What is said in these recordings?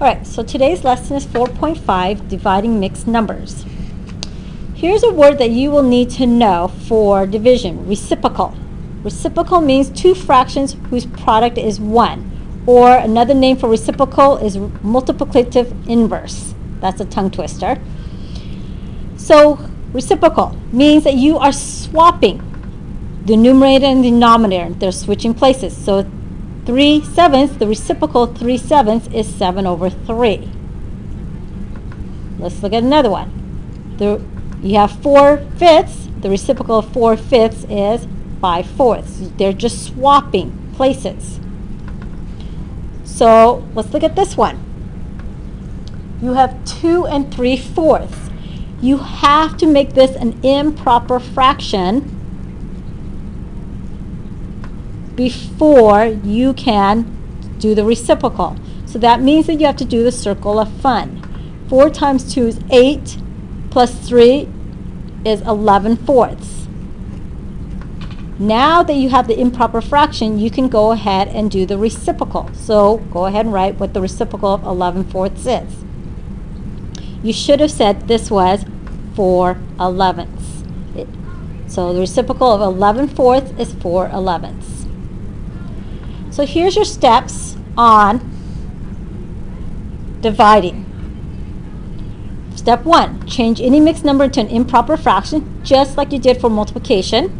Alright, so today's lesson is 4.5, dividing mixed numbers. Here's a word that you will need to know for division, reciprocal. Reciprocal means two fractions whose product is 1. Or another name for reciprocal is multiplicative inverse. That's a tongue twister. So reciprocal means that you are swapping the numerator and denominator. They're switching places. So 3/7, the reciprocal of 3/7 is 7/3. Let's look at another one. You have 4/5. The reciprocal of 4/5 is 5/4. They're just swapping places. So let's look at this one. You have 2 3/4. You have to make this an improper fraction before you can do the reciprocal. So that means that you have to do the circle of fun. 4 times 2 is 8, plus 3 is 11/4. Now that you have the improper fraction, you can go ahead and do the reciprocal. So go ahead and write what the reciprocal of 11/4 is. You should have said this was 4/11. So the reciprocal of 11/4 is 4/11. So here's your steps on dividing. Step 1, change any mixed number into an improper fraction, just like you did for multiplication.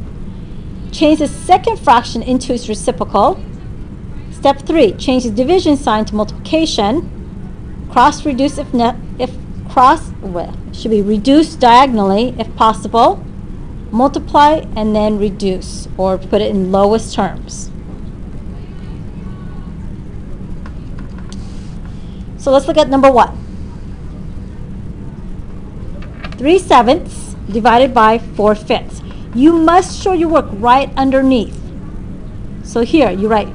Change the second fraction into its reciprocal. Step 3, change the division sign to multiplication. Cross-reduce should be reduced diagonally if possible. Multiply and then reduce, or put it in lowest terms. So let's look at number 1. 3/7 divided by 4/5. You must show your work right underneath. So here you write,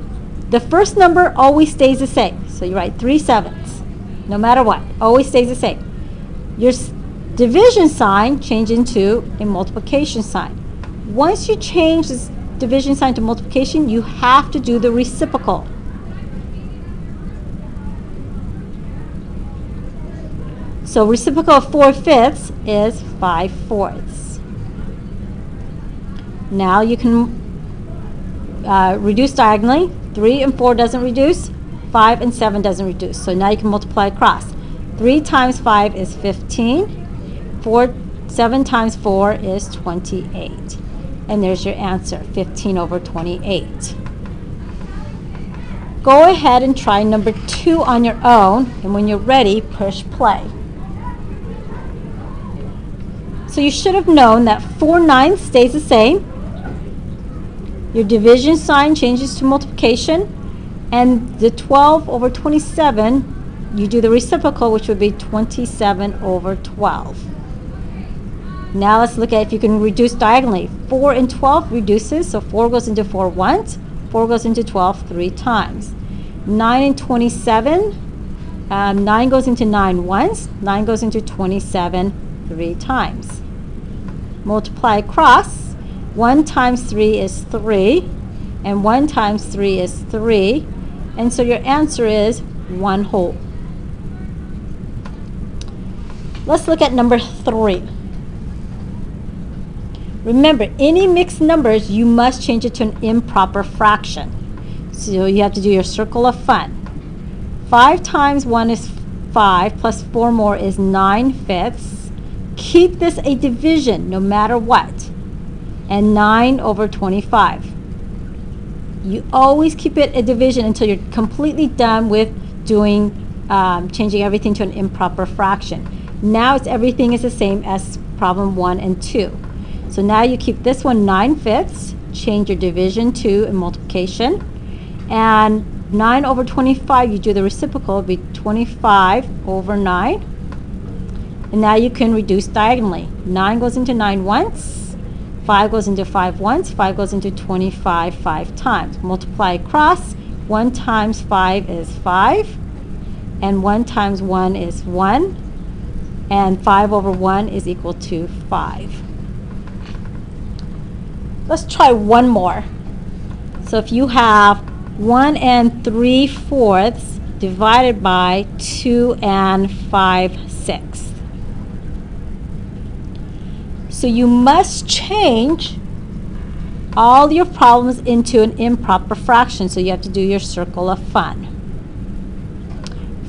the first number always stays the same. So you write 3/7, no matter what, always stays the same. Your division sign change into a multiplication sign. Once you change this division sign to multiplication, you have to do the reciprocal. So reciprocal of 4/5 is 5/4. Now you can reduce diagonally. 3 and 4 doesn't reduce. 5 and 7 doesn't reduce. So now you can multiply across. 3 times 5 is 15. 7 times 4 is 28. And there's your answer, 15/28. Go ahead and try number 2 on your own, and when you're ready, push play. So you should have known that 4/9 stays the same. Your division sign changes to multiplication, and the 12/27, you do the reciprocal, which would be 27/12. Now let's look at if you can reduce diagonally. 4 and 12 reduces, so 4 goes into 4 once, 4 goes into 12 3 times. 9 and 27, 9 goes into 9 once, 9 goes into 27 3 times. Multiply across. 1 times 3 is 3, and 1 times 3 is 3, and so your answer is 1 whole. Let's look at number 3. Remember, any mixed numbers, you must change it to an improper fraction. So you have to do your circle of fun. 5 times 1 is 5, plus 4 more is 9/5. Keep this a division no matter what. And 9/25. You always keep it a division until you're completely done with doing changing everything to an improper fraction. Now everything is the same as problem 1 and 2. So now you keep this one 9/5, change your division to a multiplication, and 9/25, you do the reciprocal, it'll be 25/9. And now you can reduce diagonally. 9 goes into 9 once, 5 goes into 5 once, 5 goes into 25 5 times. Multiply across. 1 times 5 is 5, and 1 times 1 is 1, and 5/1 is equal to 5. Let's try one more. So if you have 1 3/4 divided by 2 5/6. So you must change all your problems into an improper fraction. So you have to do your circle of fun.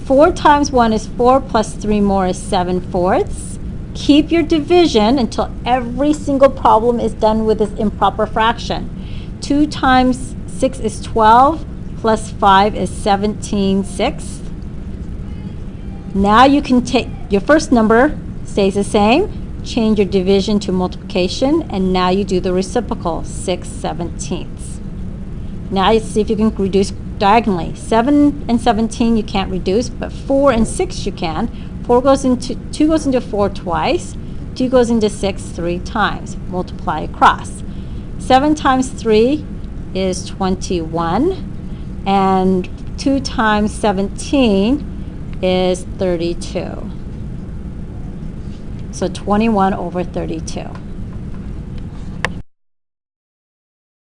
4 times 1 is 4 plus 3 more is 7/4. Keep your division until every single problem is done with this improper fraction. 2 times 6 is 12 plus 5 is 17/6. Now you can take your first number stays the same, change your division to multiplication, and now you do the reciprocal, 6/17. Now you see if you can reduce diagonally. 7 and 17 you can't reduce, but 4 and 6 you can. 2 goes into 4 twice. 2 goes into 6 3 times. Multiply across. 7 times 3 is 21, and 2 times 17 is 32. So 21/32.